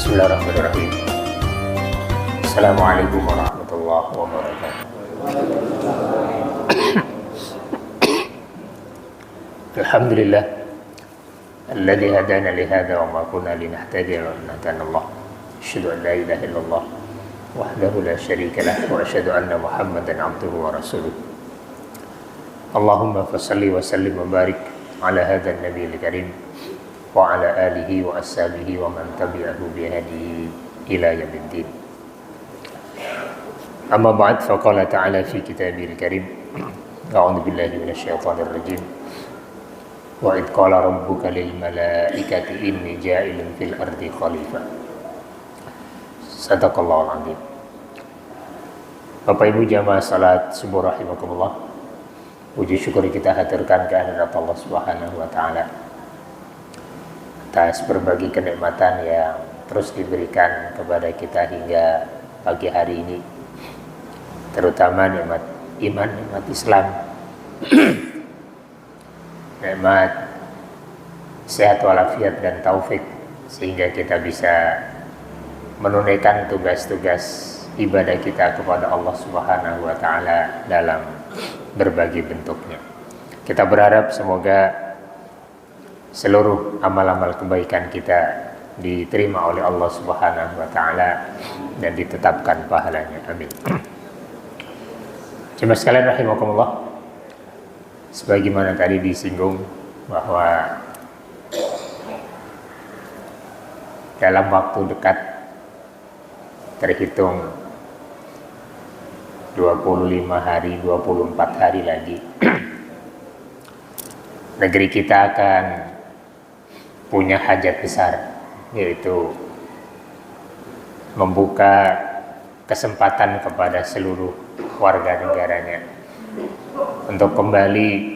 Bismillahirrahmanirrahim. Assalamualaikum warahmatullahi wabarakatuh. Alhamdulillah alladzi hadana li hadza wa ma kunna linahtadiya laula an hadana Allah. Asyhadu an la ilaha illallah wahdahu la syarika lah wa asyhadu anna Muhammadan abduhu wa rasuluh. Allahumma fashalli wa sallim wa barik ala hadzal nabiyil karim wa ala alihi wa ashabihi wa man tabi'ahu bi hadihi ila yaumiddin. Amma ba'd, faqala ta'ala fi kitabil karim. A'udzu billahi minasyaitonir rajim. Wa id qala rabbuka lil malaikati inni ja'ilun fil ardi khalifah. Sadaqallahul azim. Bapak Ibu jamaah salat subuh rahimakumullah. Puji syukur kita haturkan kehadirat Allah Subhanahu wa taala atas berbagai kenikmatan yang terus diberikan kepada kita hingga pagi hari ini, terutama nikmat iman, nikmat Islam, nikmat sehat walafiat dan taufik, sehingga kita bisa menunaikan tugas-tugas ibadah kita kepada Allah Subhanahu wa taala dalam berbagai bentuknya. Kita berharap semoga seluruh amal-amal kebaikan kita diterima oleh Allah Subhanahu wa taala dan ditetapkan pahalanya. Amin. Jemaah sekalian rahimakumullah, sebagaimana tadi disinggung bahwa dalam waktu dekat, terhitung 25 hari, 24 hari lagi, negeri kita akan punya hajat besar, yaitu membuka kesempatan kepada seluruh warga negaranya untuk kembali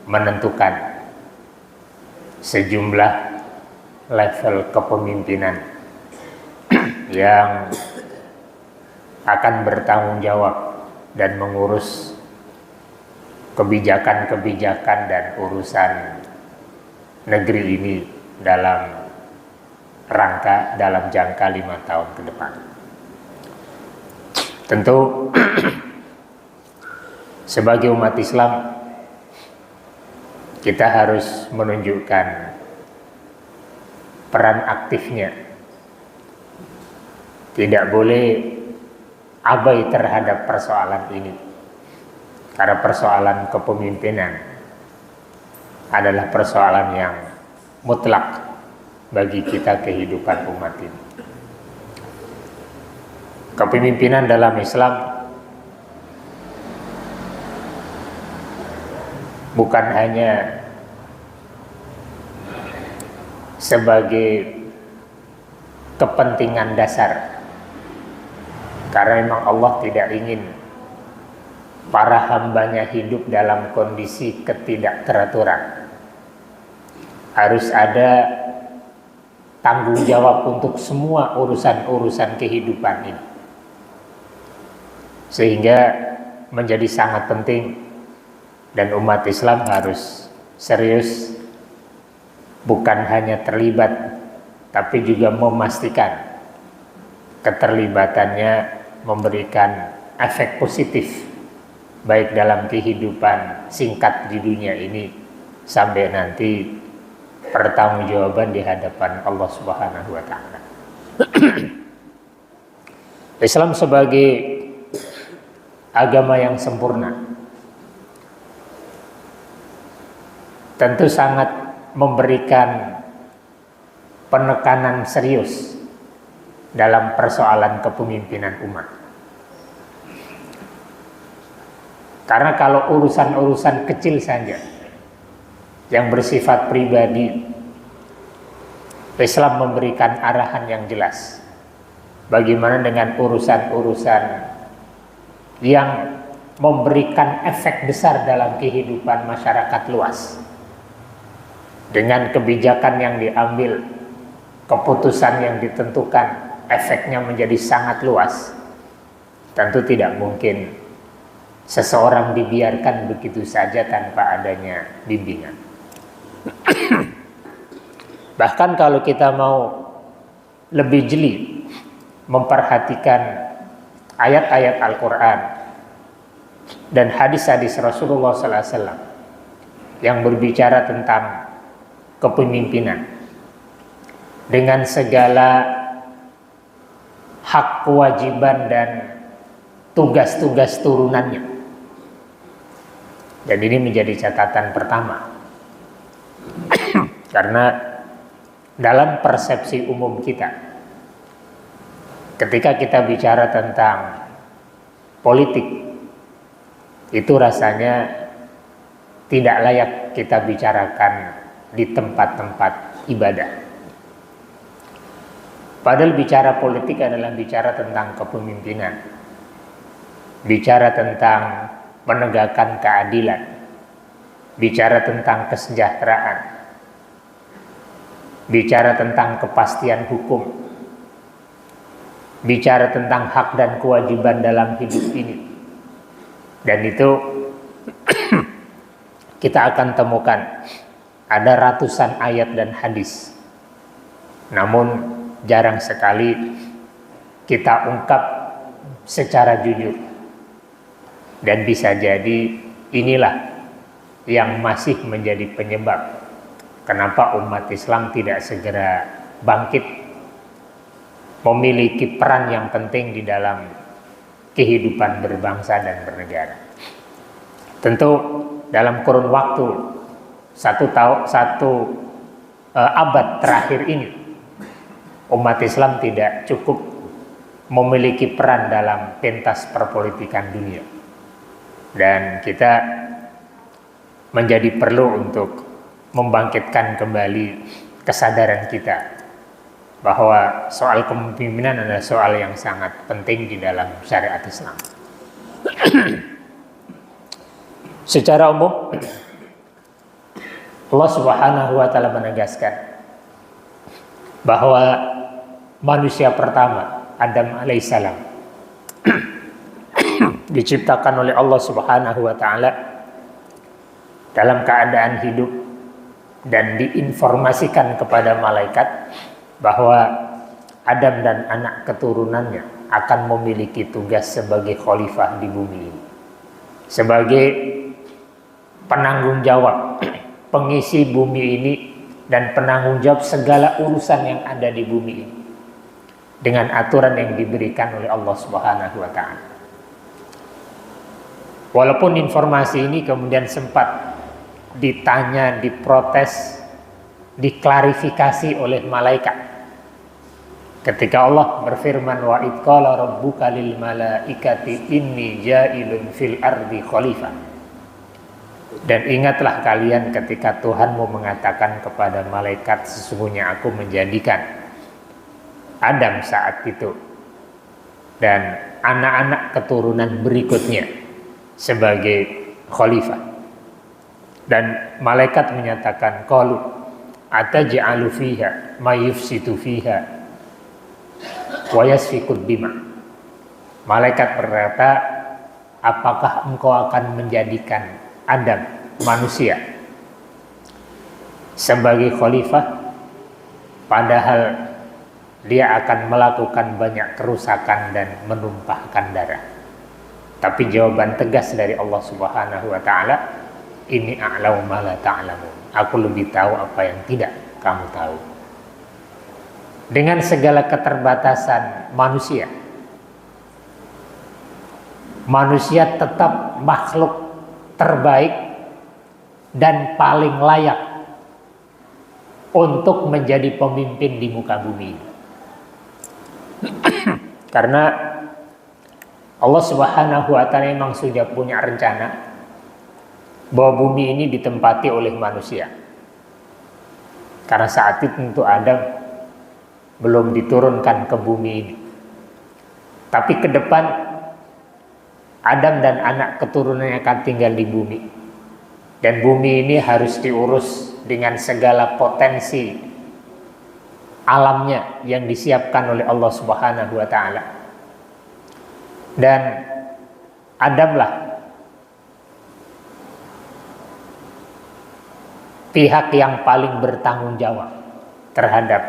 menentukan sejumlah level kepemimpinan yang akan bertanggung jawab dan mengurus kebijakan-kebijakan dan urusan negeri ini dalam jangka 5 tahun ke depan. Tentu sebagai umat Islam kita harus menunjukkan peran aktifnya. Tidak boleh abai terhadap persoalan ini, karena persoalan kepemimpinan adalah persoalan yang mutlak bagi kita kehidupan umat ini. Kepemimpinan dalam Islam bukan hanya sebagai kepentingan dasar, karena memang Allah tidak ingin para hambanya hidup dalam kondisi ketidakteraturan. Harus ada tanggung jawab untuk semua urusan-urusan kehidupan ini, sehingga menjadi sangat penting dan umat Islam harus serius, bukan hanya terlibat, tapi juga memastikan keterlibatannya memberikan efek positif baik dalam kehidupan singkat di dunia ini sampai nanti pertanggungjawaban di hadapan Allah Subhanahu wa taala. Islam sebagai agama yang sempurna tentu sangat memberikan penekanan serius dalam persoalan kepemimpinan umat. Karena kalau urusan-urusan kecil saja yang bersifat pribadi, Islam memberikan arahan yang jelas. Bagaimana dengan urusan-urusan yang memberikan efek besar dalam kehidupan masyarakat luas, dengan kebijakan yang diambil, keputusan yang ditentukan, efeknya menjadi sangat luas. Tentu tidak mungkin seseorang dibiarkan begitu saja tanpa adanya bimbingan. Bahkan kalau kita mau lebih jeli memperhatikan ayat-ayat Al-Quran dan hadis-hadis Rasulullah sallallahu alaihi wasallam yang berbicara tentang kepemimpinan dengan segala hak, kewajiban dan tugas-tugas turunannya. Dan ini menjadi catatan pertama karena dalam persepsi umum kita, ketika kita bicara tentang politik, itu rasanya tidak layak kita bicarakan di tempat-tempat ibadah. Padahal bicara politik adalah bicara tentang kepemimpinan, bicara tentang menegakkan keadilan, bicara tentang kesejahteraan, bicara tentang kepastian hukum, bicara tentang hak dan kewajiban dalam hidup ini. Dan itu kita akan temukan ada ratusan ayat dan hadis, namun jarang sekali kita ungkap secara jujur. Dan bisa jadi inilah yang masih menjadi penyebab kenapa umat Islam tidak segera bangkit memiliki peran yang penting di dalam kehidupan berbangsa dan bernegara. Tentu dalam kurun waktu satu abad terakhir ini, umat Islam tidak cukup memiliki peran dalam pentas perpolitikan dunia, dan kita menjadi perlu untuk membangkitkan kembali kesadaran kita bahwa soal kepemimpinan adalah soal yang sangat penting di dalam syariat Islam. Secara umum Allah Subhanahu wa taala menegaskan bahwa manusia pertama, Adam alaihissalam, diciptakan oleh Allah Subhanahu wa taala dalam keadaan hidup dan diinformasikan kepada malaikat bahwa Adam dan anak keturunannya akan memiliki tugas sebagai khalifah di bumi ini, sebagai penanggung jawab, pengisi bumi ini dan penanggung jawab segala urusan yang ada di bumi ini dengan aturan yang diberikan oleh Allah Subhanahu wa taala. Walaupun informasi ini kemudian sempat ditanya, diprotes, diklarifikasi oleh malaikat. Ketika Allah berfirman, wa id qala rabbuka lil malaikati inni ja'ilun fil ardi khalifah. Dan ingatlah kalian ketika Tuhanmu mengatakan kepada malaikat, sesungguhnya aku menjadikan Adam saat itu dan anak-anak keturunan berikutnya sebagai khalifah. Dan malaikat menyatakan, qalu ataj'alu fiha may yufsidu fiha wa yasfikud dima. Malaikat berkata, apakah engkau akan menjadikan Adam, manusia, sebagai khalifah, padahal dia akan melakukan banyak kerusakan dan menumpahkan darah. Tapi jawaban tegas dari Allah Subhanahu wa taala, ini a'lamu ma la ta'lamun. Aku lebih tahu apa yang tidak kamu tahu. Dengan segala keterbatasan manusia, manusia tetap makhluk terbaik dan paling layak untuk menjadi pemimpin di muka bumi. Karena Allah Subhanahu wa taala memang sudah punya rencana bahwa bumi ini ditempati oleh manusia. Karena saat itu tentu Adam belum diturunkan ke bumi ini. Tapi ke depan Adam dan anak keturunannya akan tinggal di bumi. Dan bumi ini harus diurus dengan segala potensi alamnya yang disiapkan oleh Allah Subhanahu wa taala. Dan Adamlah pihak yang paling bertanggung jawab terhadap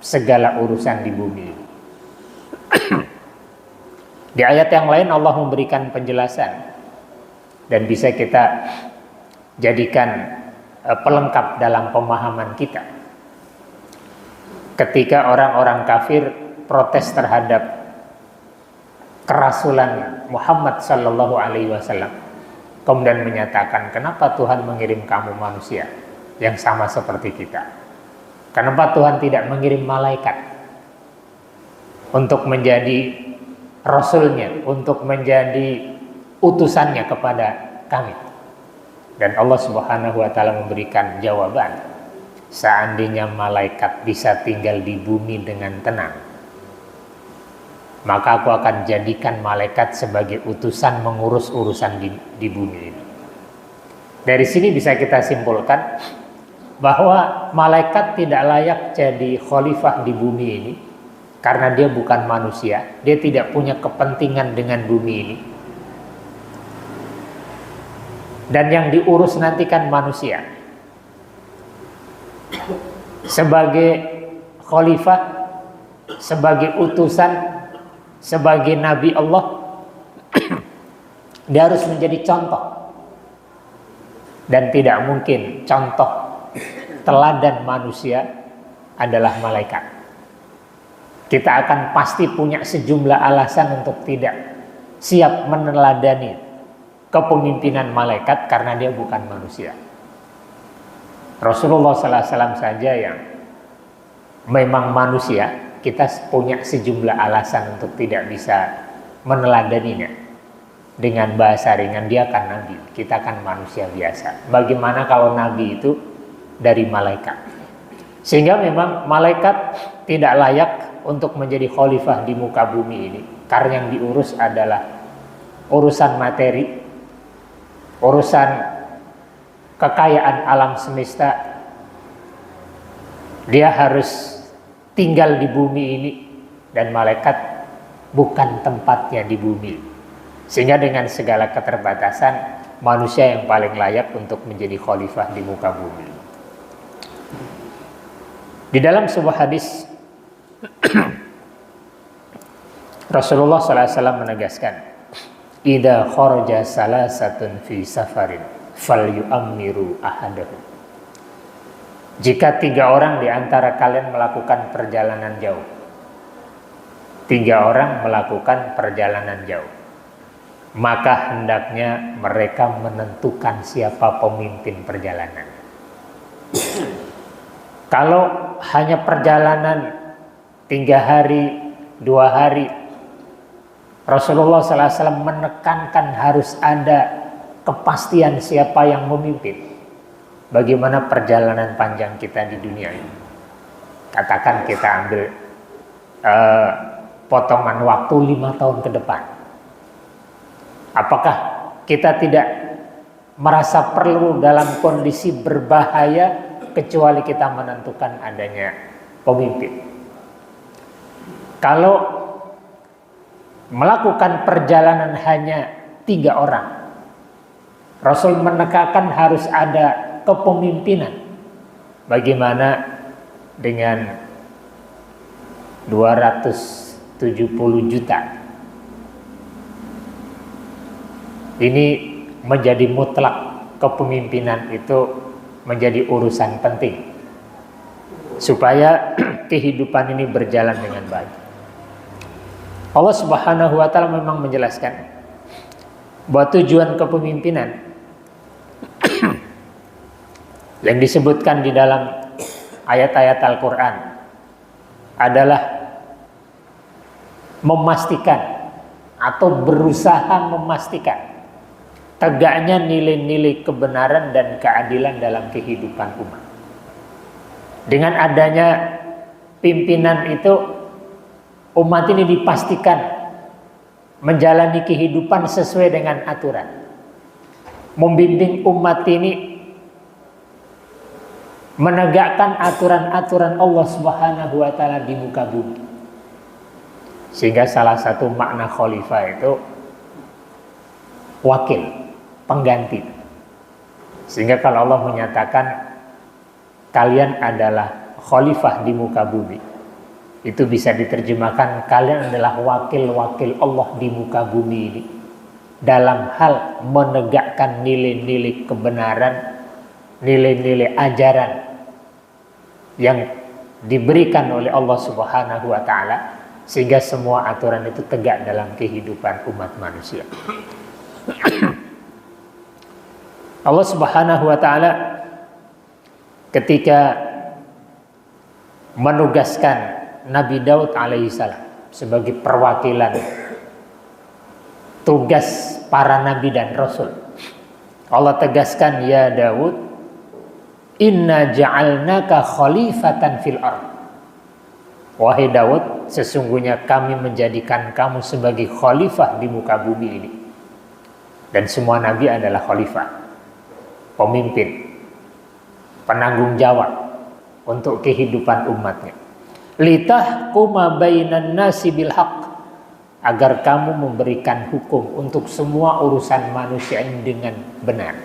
segala urusan di bumi. Di ayat yang lain Allah memberikan penjelasan dan bisa kita jadikan pelengkap dalam pemahaman kita. Ketika orang-orang kafir protes terhadap kerasulan Muhammad sallallahu alaihi wasallam, kemudian menyatakan, kenapa Tuhan mengirim kamu manusia yang sama seperti kita? Kenapa Tuhan tidak mengirim malaikat untuk menjadi rasulnya, untuk menjadi utusannya kepada kami? Dan Allah Subhanahu wa taala memberikan jawaban, seandainya malaikat bisa tinggal di bumi dengan tenang, maka aku akan jadikan malaikat sebagai utusan mengurus urusan di bumi ini. Dari sini bisa kita simpulkan bahwa malaikat tidak layak jadi khalifah di bumi ini karena dia bukan manusia, dia tidak punya kepentingan dengan bumi ini. Dan yang diurus nanti kan manusia. Sebagai khalifah, sebagai utusan, sebagai nabi Allah, dia harus menjadi contoh. Dan tidak mungkin contoh teladan manusia adalah malaikat. Kita akan pasti punya sejumlah alasan untuk tidak siap meneladani kepemimpinan malaikat karena dia bukan manusia. Rasulullah SAW saja yang memang manusia, kita punya sejumlah alasan untuk tidak bisa meneladaninya. Dengan bahasa ringan, dia kan nabi, kita kan manusia biasa. Bagaimana kalau nabi itu dari malaikat? Sehingga memang malaikat tidak layak untuk menjadi khalifah di muka bumi ini, karena yang diurus adalah urusan materi, urusan kekayaan alam semesta. Dia harus tinggal di bumi ini, dan malaikat bukan tempatnya di bumi. Sehingga dengan segala keterbatasan, manusia yang paling layak untuk menjadi khalifah di muka bumi. Di dalam sebuah hadis Rasulullah SAW menegaskan, idza kharaja salasatun fi safarin falyu'ammiru ahadahu. Jika 3 orang di antara kalian melakukan perjalanan jauh, 3 orang melakukan perjalanan jauh, maka hendaknya mereka menentukan siapa pemimpin perjalanan. Kalau hanya perjalanan 3 hari, 2 hari, Rasulullah SAW menekankan harus ada kepastian siapa yang memimpin. Bagaimana perjalanan panjang kita di dunia ini? Katakan kita ambil potongan waktu 5 tahun ke depan. Apakah kita tidak merasa perlu dalam kondisi berbahaya kecuali kita menentukan adanya pemimpin? Kalau melakukan perjalanan hanya 3 orang, Rasul menekankan harus ada kepemimpinan. Bagaimana dengan 270 juta? Ini menjadi mutlak, kepemimpinan itu menjadi urusan penting supaya kehidupan ini berjalan dengan baik. Allah Subhanahu wa taala memang menjelaskan bahwa tujuan kepemimpinan yang disebutkan di dalam ayat-ayat Al-Quran adalah memastikan atau berusaha memastikan tegaknya nilai-nilai kebenaran dan keadilan dalam kehidupan umat. Dengan adanya pimpinan itu, umat ini dipastikan menjalani kehidupan sesuai dengan aturan, membimbing umat ini menegakkan aturan-aturan Allah Subhanahu wa taala di muka bumi. Sehingga salah satu makna khalifah itu wakil, pengganti. Sehingga kalau Allah menyatakan kalian adalah khalifah di muka bumi, Itu bisa diterjemahkan, kalian adalah wakil-wakil Allah di muka bumi ini dalam hal menegakkan nilai-nilai kebenaran, nilai-nilai ajaran yang diberikan oleh Allah Subhanahu wa taala, sehingga semua aturan itu tegak dalam kehidupan umat manusia. Allah Subhanahu wa taala ketika menugaskan Nabi Daud alaihissalam sebagai perwakilan tugas para nabi dan rasul, Allah tegaskan, ya Daud, inna ja'alnaka khalifatan fil ard. Wahai Daud, sesungguhnya kami menjadikan kamu sebagai khalifah di muka bumi ini. Dan semua nabi adalah khalifah, pemimpin, penanggung jawab untuk kehidupan umatnya. Litahkuma bainan nasi bil haqq, agar kamu memberikan hukum untuk semua urusan manusia ini dengan benar,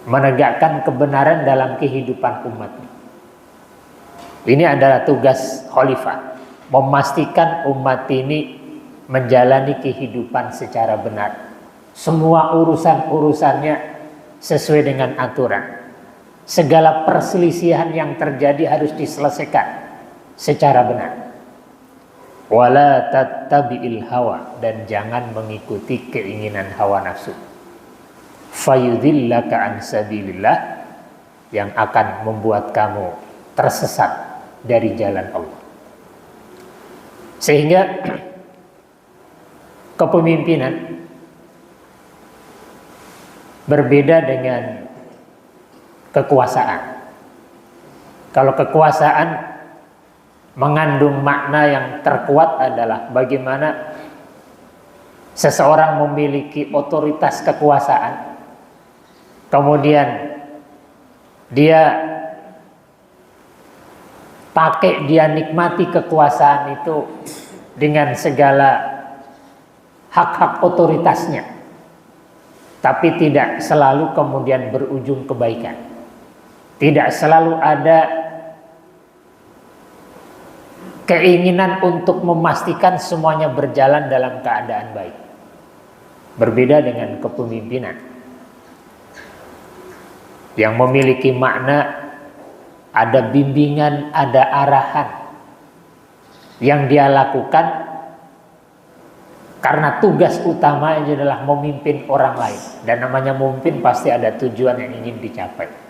menegakkan kebenaran dalam kehidupan umatnya. Ini adalah tugas khalifah, memastikan umat ini menjalani kehidupan secara benar. Semua urusan-urusannya sesuai dengan aturan. Segala perselisihan yang terjadi harus diselesaikan secara benar. Wala tattabi'il hawa, dan jangan mengikuti keinginan hawa nafsu. Fayudhillaka an sabilillah, yang akan membuat kamu tersesat dari jalan Allah. Sehingga kepemimpinan berbeda dengan kekuasaan. Kalau kekuasaan mengandung makna yang terkuat adalah bagaimana seseorang memiliki otoritas kekuasaan, kemudian dia nikmati kekuasaan itu dengan segala hak-hak otoritasnya, tapi tidak selalu kemudian berujung kebaikan. Tidak selalu ada keinginan untuk memastikan semuanya berjalan dalam keadaan baik. Berbeda dengan kepemimpinan yang memiliki makna, ada bimbingan, ada arahan yang dia lakukan karena tugas utamanya adalah memimpin orang lain. Dan namanya memimpin pasti ada tujuan yang ingin dicapai.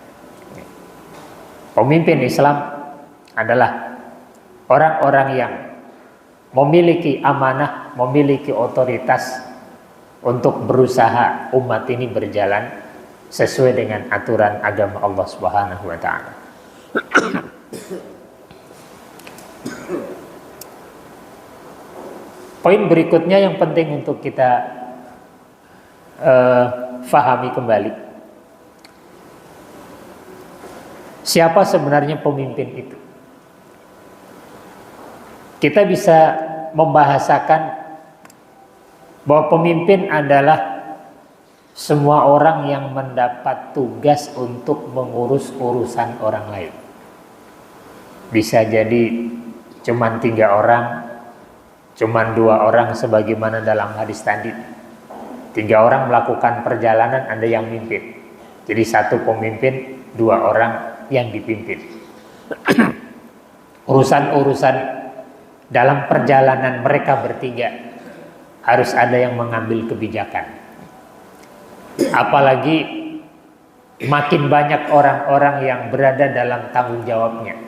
Pemimpin Islam adalah orang-orang yang memiliki amanah, memiliki otoritas untuk berusaha umat ini berjalan sesuai dengan aturan agama Allah Subhanahu wa taala. Poin berikutnya yang penting untuk kita fahami kembali, siapa sebenarnya pemimpin itu? Kita bisa membahasakan bahwa pemimpin adalah semua orang yang mendapat tugas untuk mengurus urusan orang lain. Bisa jadi cuman 3 orang, cuman 2 orang sebagaimana dalam hadis tadi. 3 orang melakukan perjalanan, ada yang mimpin. Jadi 1 pemimpin, 2 orang yang dipimpin. Urusan-urusan dalam perjalanan mereka bertiga harus ada yang mengambil kebijakan. Apalagi makin banyak orang-orang yang berada dalam tanggung jawabnya,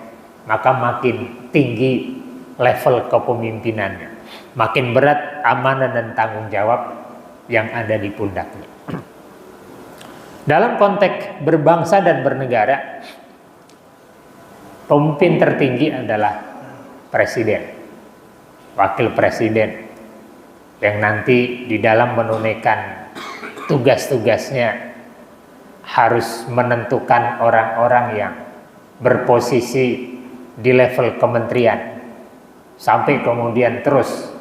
maka makin tinggi level kepemimpinannya, makin berat amanah dan tanggung jawab yang ada di pundaknya. Dalam konteks berbangsa dan bernegara, pemimpin tertinggi adalah presiden, wakil presiden, yang nanti di dalam menunaikan tugas-tugasnya harus menentukan orang-orang yang berposisi di level kementerian, sampai kemudian terus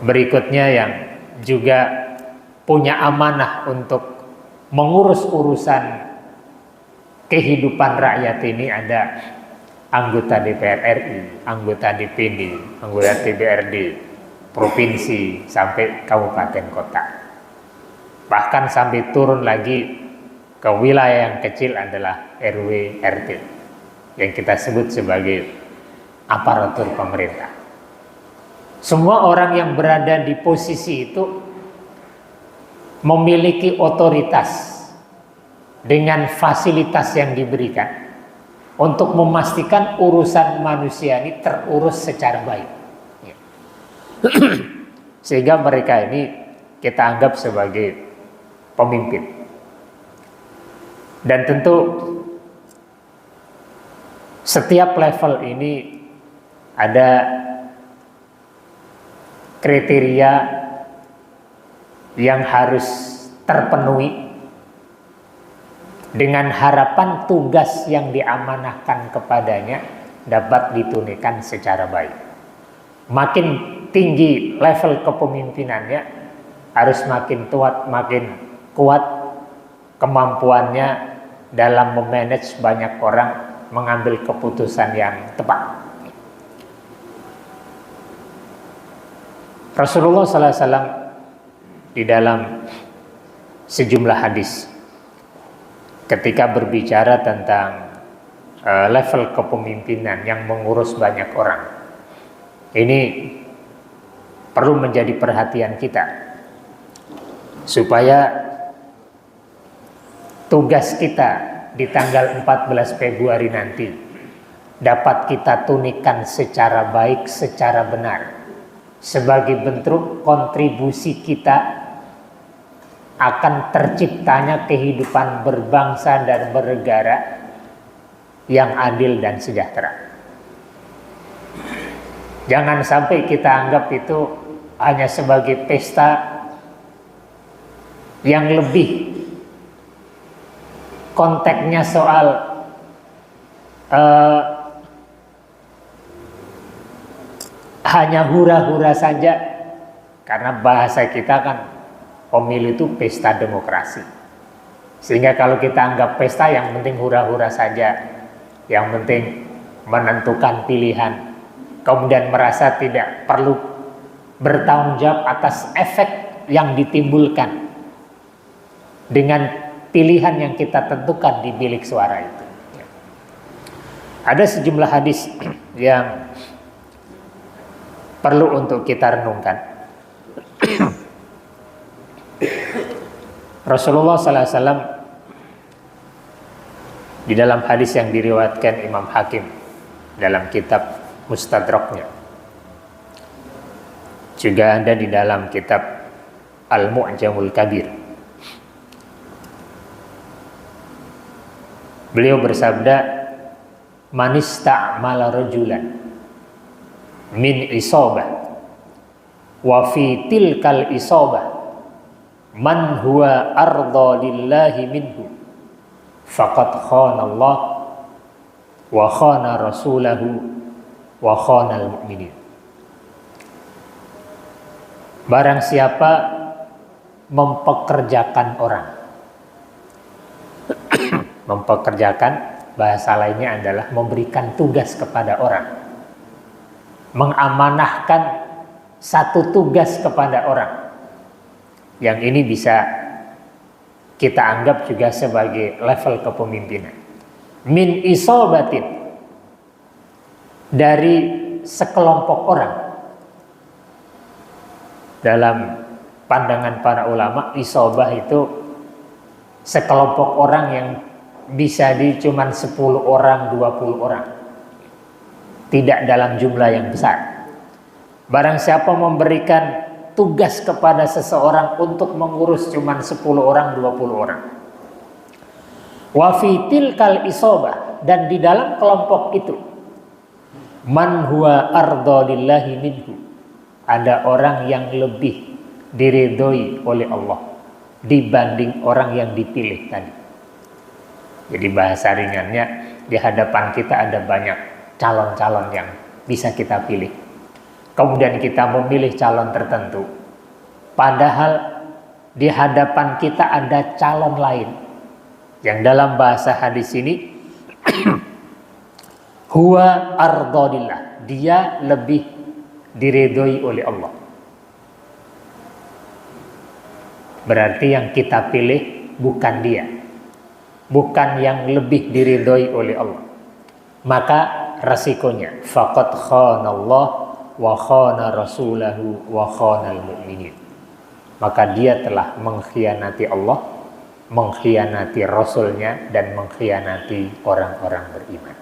berikutnya yang juga punya amanah untuk mengurus urusan kehidupan rakyat ini, ada anggota DPR RI, anggota DPD, anggota DPRD, provinsi sampai kabupaten kota. Bahkan sampai turun lagi ke wilayah yang kecil adalah RW RT yang kita sebut sebagai aparatur pemerintah. Semua orang yang berada di posisi itu memiliki otoritas dengan fasilitas yang diberikan untuk memastikan urusan manusia ini terurus secara baik. Sehingga mereka ini kita anggap sebagai pemimpin. Dan tentu setiap level ini ada kriteria yang harus terpenuhi dengan harapan tugas yang diamanahkan kepadanya dapat ditunaikan secara baik. Makin tinggi level kepemimpinannya, harus makin kuat kemampuannya dalam memanage banyak orang, mengambil keputusan yang tepat. Rasulullah SAW di dalam sejumlah hadis ketika berbicara tentang level kepemimpinan yang mengurus banyak orang, ini perlu menjadi perhatian kita supaya tugas kita di tanggal 14 Februari nanti dapat kita tunaikan secara baik, secara benar, sebagai bentuk kontribusi kita akan terciptanya kehidupan berbangsa dan bernegara yang adil dan sejahtera. Jangan sampai kita anggap itu hanya sebagai pesta yang lebih konteksnya soal hanya hura-hura saja, karena bahasa kita kan pemilu itu pesta demokrasi. Sehingga kalau kita anggap pesta yang penting hura-hura saja, yang penting menentukan pilihan, kemudian merasa tidak perlu bertanggung jawab atas efek yang ditimbulkan dengan pilihan yang kita tentukan di bilik suara itu. Ada sejumlah hadis yang perlu untuk kita renungkan. Rasulullah SAW di dalam hadis yang diriwayatkan Imam Hakim dalam kitab Mustadraknya, juga ada di dalam kitab Al-Mu'jamul Kabir, beliau bersabda, "Man ista'mala rajulan min isabah wa fi tilkal isabah man huwa arda lillahi minhu faqad khana Allah wa khana rasulahu wa khana al-mu'minin." Barang siapa mempekerjakan orang, mempekerjakan bahasa lainnya adalah memberikan tugas kepada orang, mengamanahkan satu tugas kepada orang, yang ini bisa kita anggap juga sebagai level kepemimpinan. Min isobatin, dari sekelompok orang. Dalam pandangan para ulama, isobah itu sekelompok orang yang bisa di cuman 10 orang, 20 orang. Tidak dalam jumlah yang besar. Barang siapa memberikan tugas kepada seseorang untuk mengurus cuman 10 orang, 20 orang. Wa fi tilkal isobah, dan di dalam kelompok itu man huwa arda lillahi minhu, ada orang yang lebih diridhoi oleh Allah dibanding orang yang dipilih tadi. Jadi bahasa ringannya, di hadapan kita ada banyak calon-calon yang bisa kita pilih. Kemudian kita memilih calon tertentu, padahal di hadapan kita ada calon lain yang dalam bahasa hadis ini Huwa ardadillah, dia lebih diridhoi oleh Allah. Berarti yang kita pilih bukan dia, bukan yang lebih diridhoi oleh Allah. Maka resikonya faqad khanallah wa khana rasulahu wa khanal mu'minin. Maka dia telah mengkhianati Allah, mengkhianati Rasulnya, dan mengkhianati orang-orang beriman.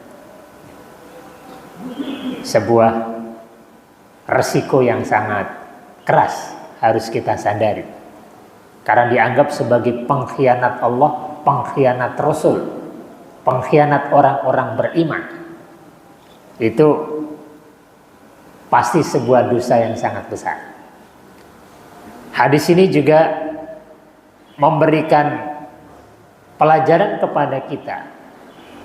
Sebuah resiko yang sangat keras harus kita sadari, karena dianggap sebagai pengkhianat Allah, pengkhianat Rasul, pengkhianat orang-orang beriman. Itu pasti sebuah dosa yang sangat besar. Hadis ini juga memberikan pelajaran kepada kita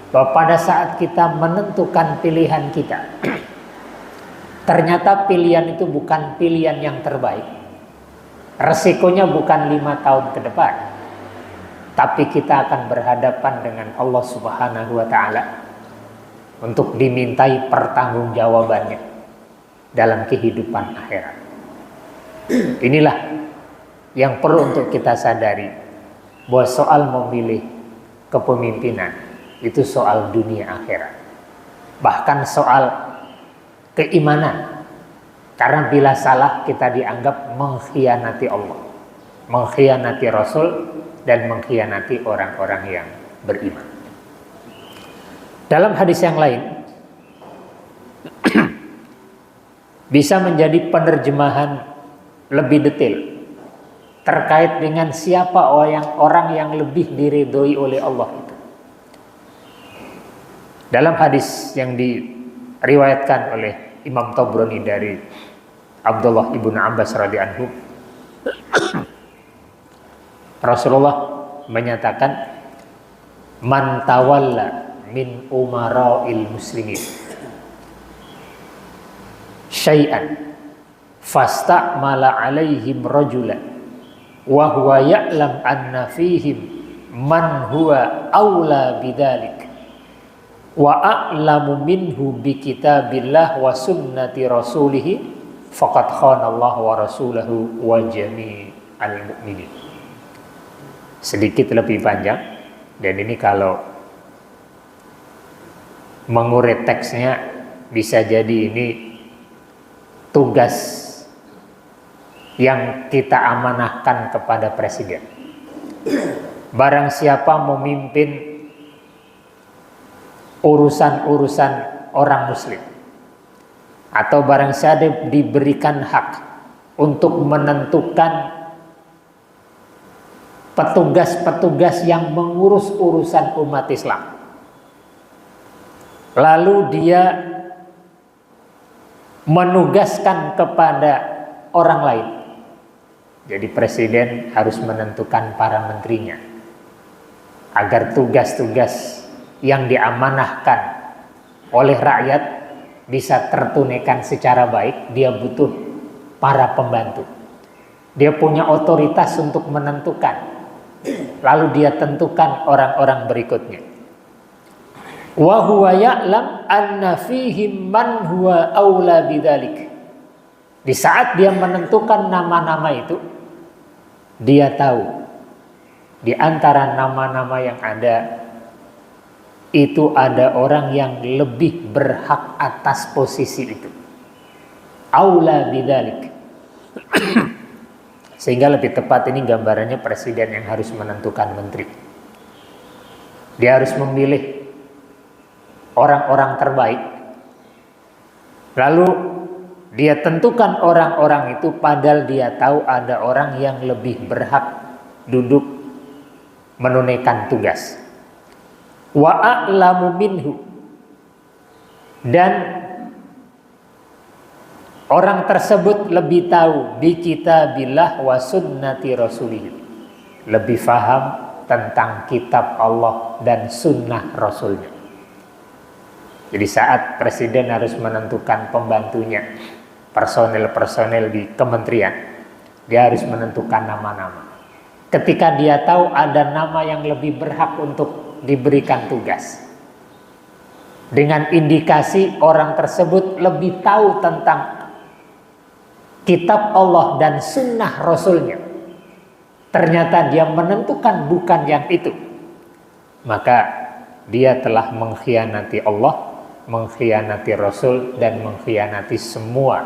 bahwa pada saat kita menentukan pilihan kita, ternyata pilihan itu bukan pilihan yang terbaik. Resikonya bukan 5 tahun ke depan, tapi kita akan berhadapan dengan Allah Subhanahu wa ta'ala untuk dimintai pertanggungjawabannya dalam kehidupan akhirat. Inilah yang perlu untuk kita sadari, bahwa soal memilih kepemimpinan itu soal dunia akhirat, bahkan soal keimanan. Karena bila salah kita dianggap mengkhianati Allah, mengkhianati Rasul, dan mengkhianati orang-orang yang beriman. Dalam hadis yang lain bisa menjadi penerjemahan lebih detail terkait dengan siapa orang yang lebih diridhoi oleh Allah itu. Dalam hadis yang diriwayatkan oleh Imam Tabrani dari Abdullah ibnu Abbas radhiyallahu anhu, Rasulullah menyatakan, man tawalla min umara'il muslimin syai'an fasta'mala alaihim rajulan wa huwa ya'lam anna fihim man huwa awla bidzalik wa a'lamu minhu bi kitabillah wa sunnati rasulih faqad khana Allah wa rasulahu wa jami'al mu'minin. Sedikit lebih panjang, dan ini kalau mengurai teksnya bisa jadi ini tugas yang kita amanahkan kepada presiden. Barang siapa memimpin urusan-urusan orang muslim, atau barang siapa diberikan hak untuk menentukan petugas-petugas yang mengurus urusan umat Islam, lalu dia menugaskan kepada orang lain. Jadi presiden harus menentukan para menterinya agar tugas-tugas yang diamanahkan oleh rakyat bisa tertunaikan secara baik. Dia butuh para pembantu. Dia punya otoritas untuk menentukan. Lalu dia tentukan orang-orang berikutnya. Wa huwa ya'lam anna fihim man huwa aula bidzalik. Di saat dia menentukan nama-nama itu, dia tahu di antara nama-nama yang ada itu ada orang yang lebih berhak atas posisi itu. Aula bidzalik. Sehingga lebih tepat ini gambarannya presiden yang harus menentukan menteri. Dia harus memilih orang-orang terbaik. Lalu dia tentukan orang-orang itu padahal dia tahu ada orang yang lebih berhak duduk menunaikan tugas. Wa a'lamu minhu, dan orang tersebut lebih tahu bi kitabillah wa sunnati rasulih, lebih faham tentang kitab Allah dan sunnah Rasulnya. Jadi saat presiden harus menentukan pembantunya, personel-personel di kementerian, dia harus menentukan nama-nama. Ketika dia tahu ada nama yang lebih berhak untuk diberikan tugas, dengan indikasi orang tersebut lebih tahu tentang kitab Allah dan sunnah Rasulnya, ternyata dia menentukan bukan yang itu, maka dia telah mengkhianati Allah, mengkhianati Rasul, dan mengkhianati semua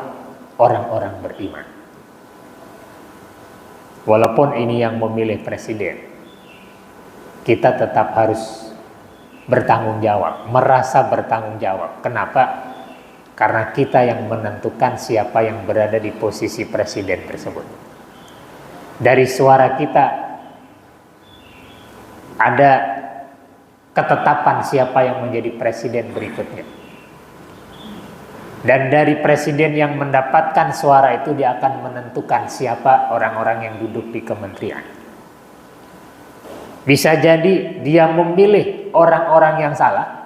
orang-orang beriman. Walaupun ini yang memilih presiden, kita tetap harus bertanggung jawab, merasa bertanggung jawab. Kenapa? Karena kita yang menentukan siapa yang berada di posisi presiden tersebut. Dari suara kita ada ketetapan siapa yang menjadi presiden berikutnya. Dan dari presiden yang mendapatkan suara itu, dia akan menentukan siapa orang-orang yang duduk di kementerian. Bisa jadi dia memilih orang-orang yang salah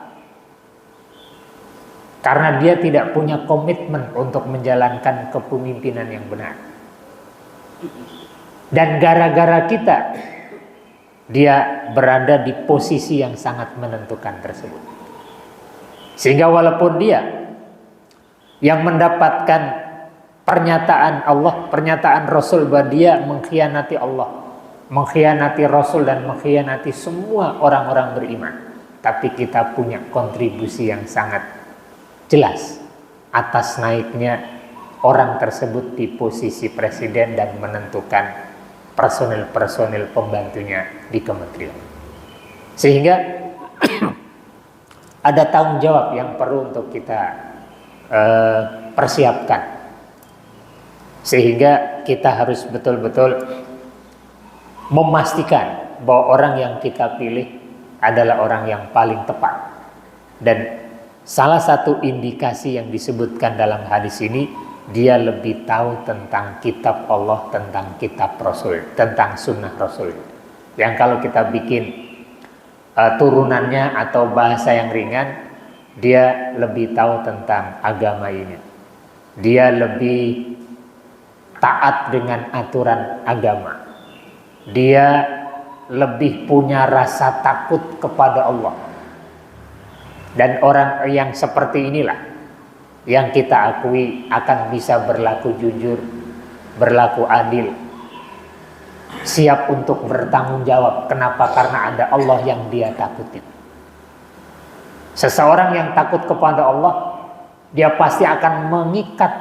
karena dia tidak punya komitmen untuk menjalankan kepemimpinan yang benar. Dan gara-gara kita, dia berada di posisi yang sangat menentukan tersebut. Sehingga walaupun dia yang mendapatkan pernyataan Allah, pernyataan Rasul bahwa dia mengkhianati Allah, mengkhianati Rasul, dan mengkhianati semua orang-orang beriman, tapi kita punya kontribusi yang sangat jelas atas naiknya orang tersebut di posisi presiden dan menentukan personil-personil pembantunya di kementerian. Sehingga ada tanggung jawab yang perlu untuk kita persiapkan, sehingga kita harus betul-betul memastikan bahwa orang yang kita pilih adalah orang yang paling tepat. Dan salah satu indikasi yang disebutkan dalam hadis ini, dia lebih tahu tentang kitab Allah, tentang kitab Rasul, tentang sunnah Rasul. Yang kalau kita bikin turunannya atau bahasa yang ringan, dia lebih tahu tentang agama ini. Dia lebih taat dengan aturan agama. Dia lebih punya rasa takut kepada Allah. Dan orang yang seperti inilah yang kita akui akan bisa berlaku jujur, berlaku adil, siap untuk bertanggung jawab. Kenapa? Karena ada Allah yang dia takutin. Seseorang yang takut kepada Allah, dia pasti akan mengikat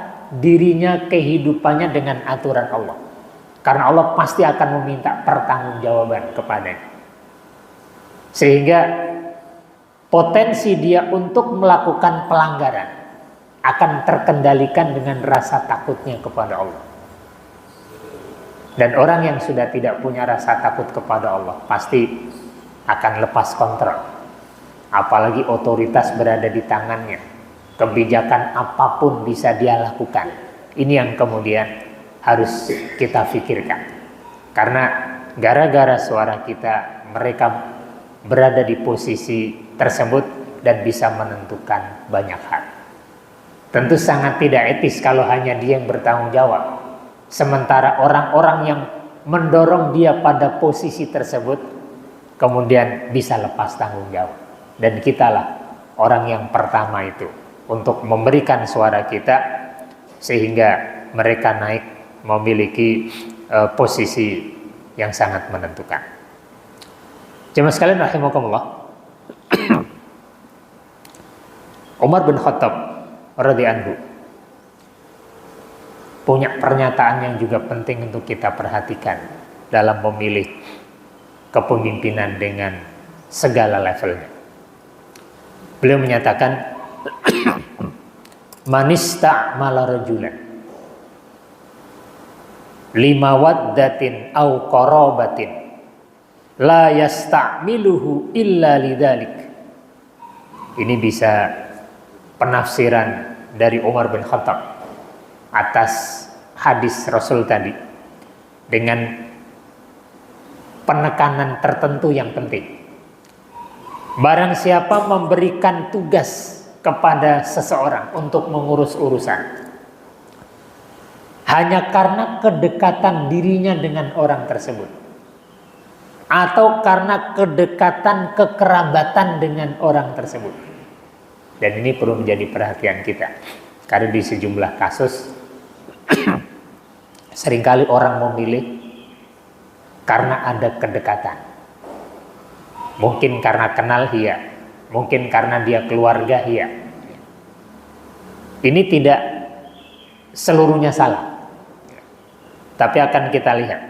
dirinya, kehidupannya dengan aturan Allah. Karena Allah pasti akan meminta pertanggungjawaban kepadanya. Sehingga potensi dia untuk melakukan pelanggaran akan terkendalikan dengan rasa takutnya kepada Allah. Dan orang yang sudah tidak punya rasa takut kepada Allah pasti akan lepas kontrol. Apalagi otoritas berada di tangannya, kebijakan apapun bisa dia lakukan. Ini yang kemudian harus kita pikirkan. Karena gara-gara suara kita, mereka berada di posisi tersebut dan bisa menentukan banyak hal. Tentu sangat tidak etis kalau hanya dia yang bertanggung jawab, sementara orang-orang yang mendorong dia pada posisi tersebut kemudian bisa lepas tanggung jawab. Dan kitalah orang yang pertama itu untuk memberikan suara kita sehingga mereka naik memiliki posisi yang sangat menentukan. Jemaah sekalian rahimakumullah, Umar bin Khattab radhiyallahu anhu punya pernyataan yang juga penting untuk kita perhatikan dalam memilih kepemimpinan dengan segala levelnya. Beliau menyatakan, manista'mala rajulan lima waddatin au qarabatin la yasta'miluhu illa lidzalik. Ini bisa penafsiran dari Umar bin Khattab atas hadis Rasul tadi dengan penekanan tertentu yang penting. Barang siapa memberikan tugas kepada seseorang untuk mengurus urusan hanya karena kedekatan dirinya dengan orang tersebut, atau karena kedekatan kekerabatan dengan orang tersebut, Dan ini perlu menjadi perhatian kita. Karena di sejumlah kasus seringkali orang memilih karena ada kedekatan. Mungkin karena kenal, iya. Mungkin karena dia keluarga, iya. Ini tidak seluruhnya salah. Tapi akan kita lihat.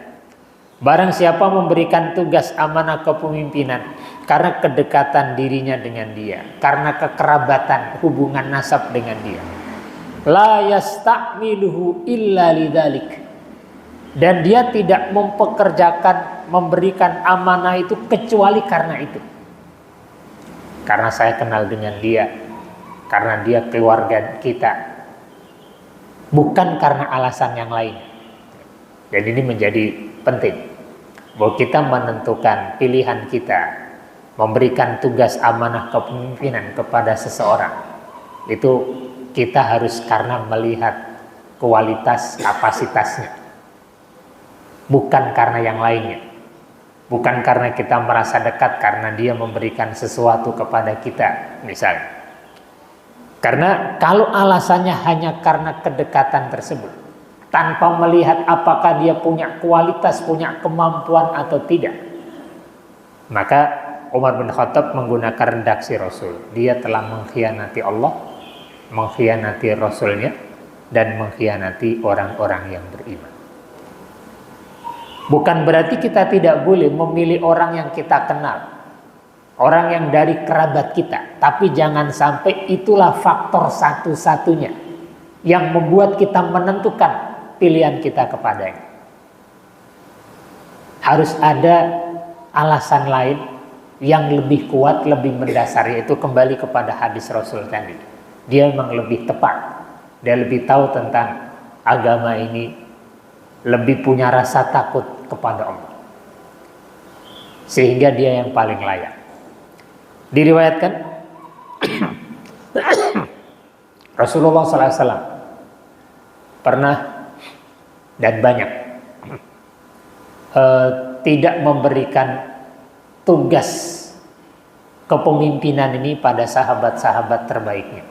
Barang siapa memberikan tugas amanah kepemimpinan karena kedekatan dirinya dengan dia, karena kekerabatan hubungan nasab dengan dia, la yasta'miluhu illa lidzalik, dan dia tidak mempekerjakan, memberikan amanah itu kecuali karena itu. Karena saya kenal dengan dia, karena dia keluarga kita, bukan karena alasan yang lain. Dan ini menjadi penting bahwa kita menentukan pilihan kita memberikan tugas amanah kepemimpinan kepada seseorang, itu kita harus karena melihat kualitas kapasitasnya, bukan karena yang lainnya. Bukan karena kita merasa dekat karena dia memberikan sesuatu kepada kita misalnya. Karena kalau alasannya hanya karena kedekatan tersebut, tanpa melihat apakah dia punya kualitas, punya kemampuan atau tidak, maka Umar bin Khattab menggunakan redaksi Rasul. Dia telah mengkhianati Allah, mengkhianati Rasulnya, dan mengkhianati orang-orang yang beriman. Bukan berarti kita tidak boleh memilih orang yang kita kenal, orang yang dari kerabat kita, tapi jangan sampai itulah faktor satu-satunya yang membuat kita menentukan pilihan kita kepadanya. Harus ada alasan lain yang lebih kuat, lebih mendasar, yaitu kembali kepada hadis Rasul tadi. Dia memang lebih tepat, dia lebih tahu tentang agama ini, lebih punya rasa takut kepada Allah, sehingga dia yang paling layak. Diriwayatkan Rasulullah SAW pernah dan banyak tidak memberikan tugas kepemimpinan ini pada sahabat-sahabat terbaiknya,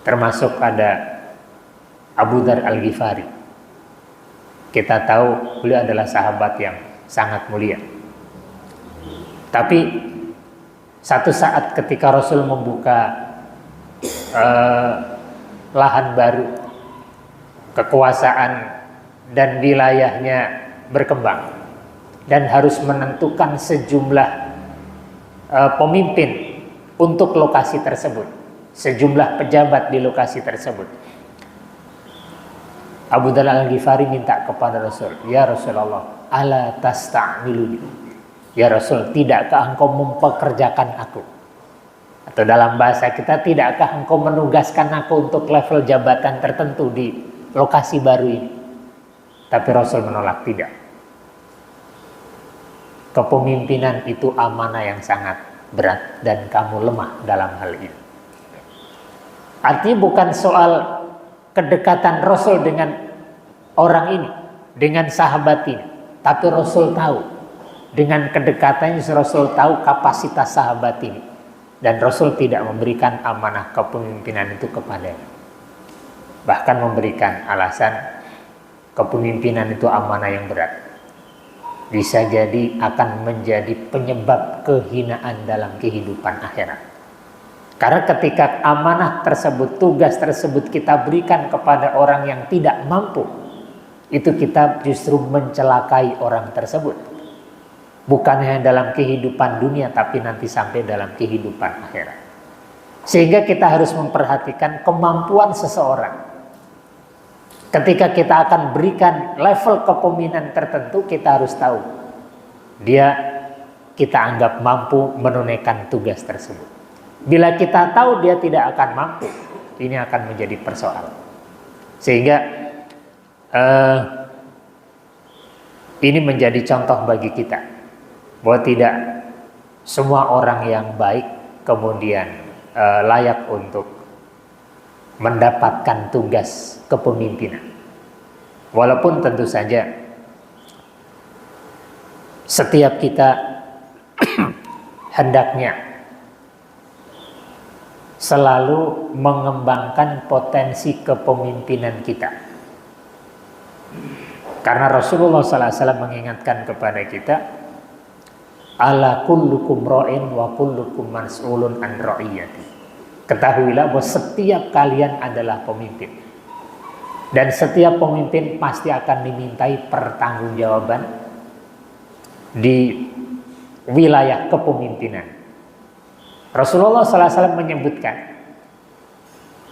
termasuk ada Abu Dzar Al-Ghifari. Kita tahu beliau adalah sahabat yang sangat mulia. Tapi satu saat ketika Rasul membuka lahan baru, kekuasaan dan wilayahnya berkembang, dan harus menentukan sejumlah pemimpin untuk lokasi tersebut, sejumlah pejabat di lokasi tersebut. Abu Dzar Al-Ghifari minta kepada Rasul, ya Rasulullah, ala tasta'miluni, ya Rasul, tidakkah engkau mempekerjakan aku? Atau dalam bahasa kita, tidakkah engkau menugaskan aku untuk level jabatan tertentu di lokasi baru ini? Tapi Rasul menolak, tidak. Kepemimpinan itu amanah yang sangat berat dan kamu lemah dalam hal ini. Artinya bukan soal kedekatan Rasul dengan orang ini, dengan sahabat ini, tapi Rasul tahu, dengan kedekatannya Rasul tahu kapasitas sahabat ini, dan Rasul tidak memberikan amanah kepemimpinan itu kepadanya. Bahkan memberikan alasan kepemimpinan itu amanah yang berat, bisa jadi akan menjadi penyebab kehinaan dalam kehidupan akhirat. Karena ketika amanah tersebut, tugas tersebut kita berikan kepada orang yang tidak mampu, itu kita justru mencelakai orang tersebut. Bukan hanya dalam kehidupan dunia, tapi nanti sampai dalam kehidupan akhirat. Sehingga kita harus memperhatikan kemampuan seseorang. Ketika kita akan berikan level kepemimpinan tertentu, kita harus tahu dia kita anggap mampu menunaikan tugas tersebut. Bila kita tahu dia tidak akan mampu, ini akan menjadi persoalan. Sehingga ini menjadi contoh bagi kita bahwa tidak semua orang yang baik kemudian layak untuk mendapatkan tugas kepemimpinan. Walaupun tentu saja setiap kita hendaknya selalu mengembangkan potensi kepemimpinan kita. Karena Rasulullah SAW mengingatkan kepada kita, ala kullukum ra'in wa kullukum mas'ulun an ra'iyati. Ketahuilah bahwa setiap kalian adalah pemimpin, dan setiap pemimpin pasti akan dimintai pertanggungjawaban di wilayah kepemimpinan. Rasulullah SAW menyebutkan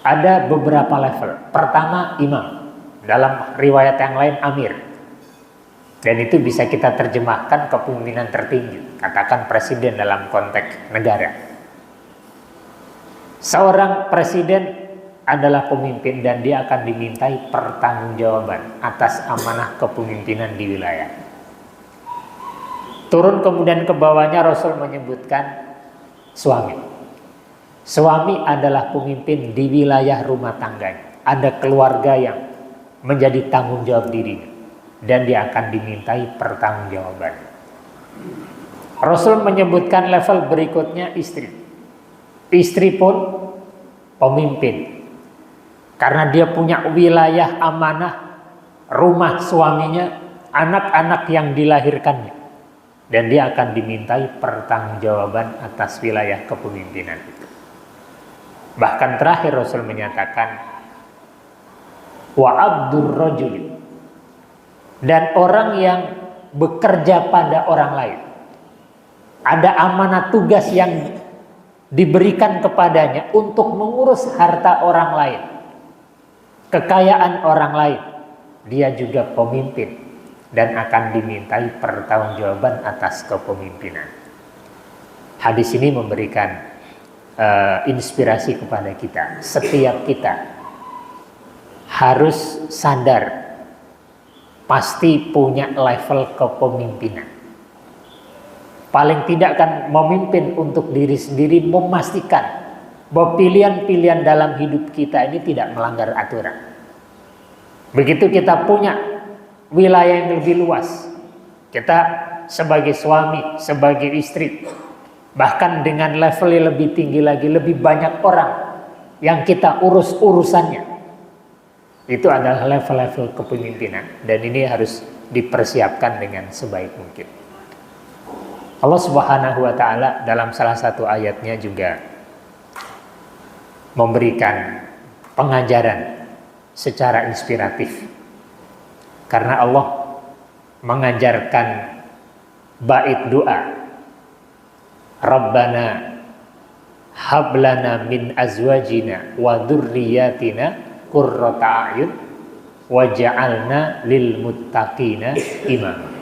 ada beberapa level. Pertama, imam. Dalam riwayat yang lain, amir. Dan itu bisa kita terjemahkan kepemimpinan tertinggi. Katakan presiden dalam konteks negara. Seorang presiden adalah pemimpin dan dia akan dimintai pertanggungjawaban atas amanah kepemimpinan di wilayah. Turun kemudian ke bawahnya, Rasul menyebutkan suami. Suami adalah pemimpin di wilayah rumah tangganya. Ada keluarga yang menjadi tanggung jawab dirinya, dan dia akan dimintai pertanggungjawaban. Rasul menyebutkan level berikutnya istri. Istri pun pemimpin, karena dia punya wilayah amanah rumah suaminya, anak-anak yang dilahirkannya, dan dia akan dimintai pertanggungjawaban atas wilayah kepemimpinan itu. Bahkan terakhir Rasul menyatakan, wa abdur rajuli, dan orang yang bekerja pada orang lain. Ada amanah tugas yang diberikan kepadanya untuk mengurus harta orang lain, kekayaan orang lain. Dia juga pemimpin dan akan dimintai pertanggungjawaban atas kepemimpinan. Hadis ini memberikan inspirasi kepada kita. Setiap kita harus sadar pasti punya level kepemimpinan. Paling tidak kan memimpin untuk diri sendiri, memastikan bahwa pilihan-pilihan dalam hidup kita ini tidak melanggar aturan. Begitu kita punya wilayah yang lebih luas, kita sebagai suami, sebagai istri, bahkan dengan level yang lebih tinggi lagi, lebih banyak orang yang kita urus urusannya. Itu adalah level-level kepemimpinan, dan ini harus dipersiapkan dengan sebaik mungkin. Allah Subhanahu wa ta'ala dalam salah satu ayatnya juga memberikan pengajaran secara inspiratif. Karena Allah mengajarkan bait doa, Rabbana hablana min azwajina wa dzurriyyatina qurrata a'yun waj'alna lil muttaqina imama.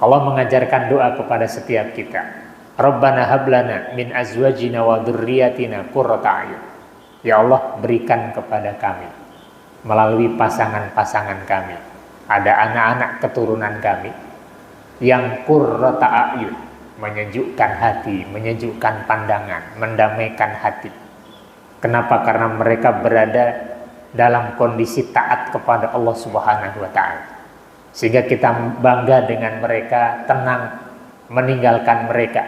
Allah mengajarkan doa kepada setiap kita. Rabbana hablana min azwajina wa dzurriyyatina qurrata a'yun. Ya Allah, berikan kepada kami melalui pasangan-pasangan kami, ada anak-anak keturunan kami yang qurrata a'yun, menyejukkan hati, menyejukkan pandangan, mendamaikan hati. Kenapa? Karena mereka berada dalam kondisi taat kepada Allah Subhanahu wa ta'ala, sehingga kita bangga dengan mereka, tenang meninggalkan mereka.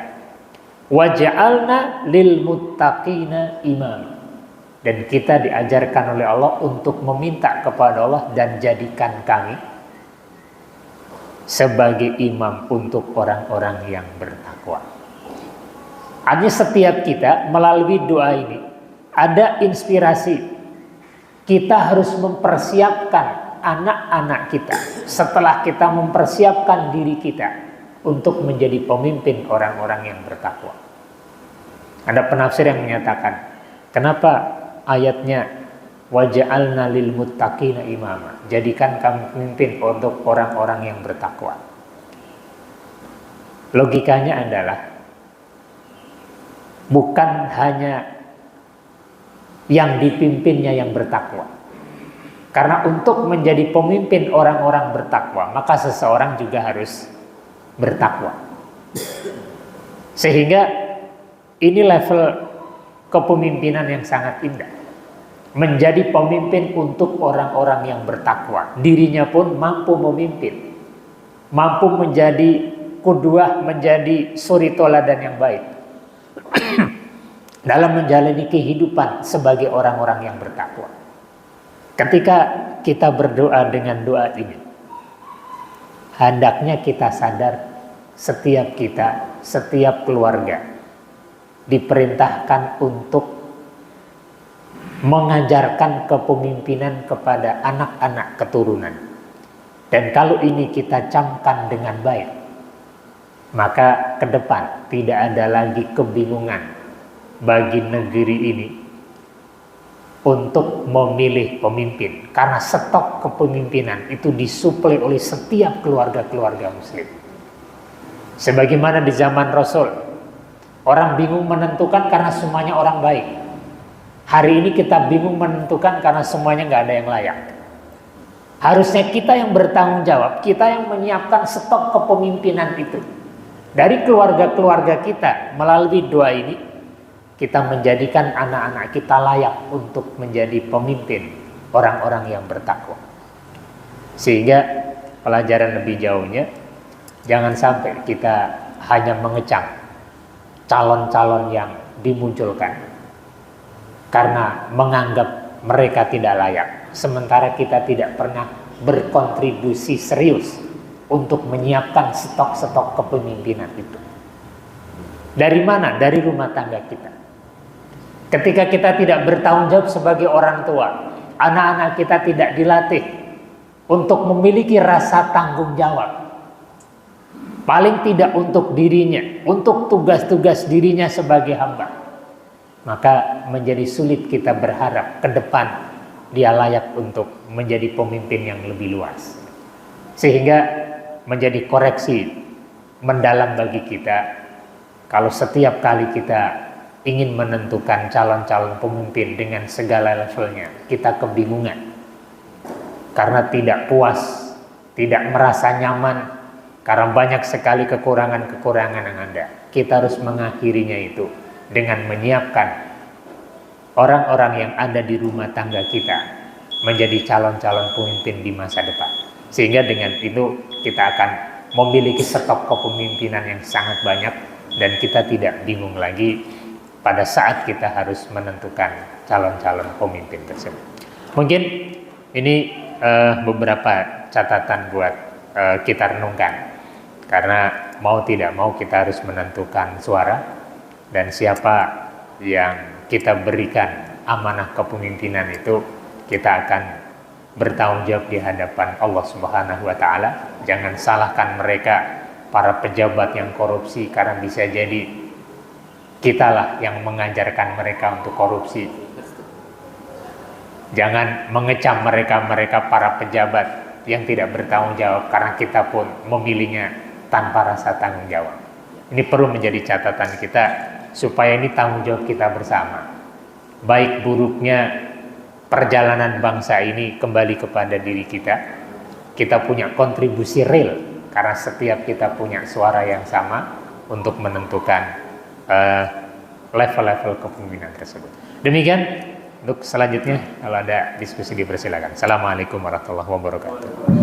Waja'alna lil muttaqina imam, dan kita diajarkan oleh Allah untuk meminta kepada Allah dan jadikan kami sebagai imam untuk orang-orang yang bertakwa. Artinya setiap kita melalui doa ini ada inspirasi. Kita harus mempersiapkan anak-anak kita setelah kita mempersiapkan diri kita untuk menjadi pemimpin orang-orang yang bertakwa. Ada penafsir yang menyatakan, kenapa ayatnya waja'alna lil muttaqina imama, jadikan kami pemimpin untuk orang-orang yang bertakwa. Logikanya adalah bukan hanya yang dipimpinnya yang bertakwa. Karena untuk menjadi pemimpin orang-orang bertakwa, maka seseorang juga harus bertakwa. Sehingga ini level kepemimpinan yang sangat indah. Menjadi pemimpin untuk orang-orang yang bertakwa. Dirinya pun mampu memimpin, mampu menjadi qudwah, menjadi suri toladan yang baik. dalam menjalani kehidupan sebagai orang-orang yang bertakwa. Ketika kita berdoa dengan doa ini, hendaknya kita sadar setiap kita, setiap keluarga diperintahkan untuk mengajarkan kepemimpinan kepada anak-anak keturunan. Dan kalau ini kita camkan dengan baik, maka ke depan tidak ada lagi kebingungan bagi negeri ini untuk memilih pemimpin, karena stok kepemimpinan itu disuplai oleh setiap keluarga-keluarga muslim. Sebagaimana di zaman Rasul, orang bingung menentukan karena semuanya orang baik. Hari ini kita bingung menentukan karena semuanya nggak ada yang layak. Harusnya kita yang bertanggung jawab, kita yang menyiapkan stok kepemimpinan itu. Dari keluarga-keluarga kita, melalui doa ini, kita menjadikan anak-anak kita layak untuk menjadi pemimpin orang-orang yang bertakwa. Sehingga pelajaran lebih jauhnya, jangan sampai kita hanya mengecam calon-calon yang dimunculkan karena menganggap mereka tidak layak, sementara kita tidak pernah berkontribusi serius untuk menyiapkan stok-stok kepemimpinan itu. Dari mana? Dari rumah tangga kita. Ketika kita tidak bertanggung jawab sebagai orang tua, anak-anak kita tidak dilatih untuk memiliki rasa tanggung jawab. Paling tidak untuk dirinya, untuk tugas-tugas dirinya sebagai hamba. Maka menjadi sulit kita berharap ke depan dia layak untuk menjadi pemimpin yang lebih luas. Sehingga menjadi koreksi mendalam bagi kita kalau setiap kali kita ingin menentukan calon-calon pemimpin dengan segala levelnya, kita kebingungan karena tidak puas, tidak merasa nyaman, karena banyak sekali kekurangan-kekurangan yang ada. Kita harus mengakhirinya itu dengan menyiapkan orang-orang yang ada di rumah tangga kita menjadi calon-calon pemimpin di masa depan. Sehingga dengan itu kita akan memiliki stok kepemimpinan yang sangat banyak dan kita tidak bingung lagi pada saat kita harus menentukan calon-calon pemimpin tersebut. Mungkin ini beberapa catatan buat kita renungkan, karena mau tidak mau kita harus menentukan suara, dan siapa yang kita berikan amanah kepemimpinan itu kita akan bertanggung jawab di hadapan Allah Subhanahu wa taala. Jangan salahkan mereka, para pejabat yang korupsi, karena bisa jadi kitalah yang mengajarkan mereka untuk korupsi. Jangan mengecam mereka para pejabat yang tidak bertanggung jawab, karena kita pun memilihnya tanpa rasa tanggung jawab. Ini perlu menjadi catatan kita supaya ini tanggung jawab kita bersama. Baik buruknya perjalanan bangsa ini kembali kepada diri kita. Kita punya kontribusi real karena setiap kita punya suara yang sama untuk menentukan level-level kepemimpinan tersebut. Demikian untuk selanjutnya, kalau ada diskusi dipersilakan. Assalamualaikum warahmatullahi wabarakatuh.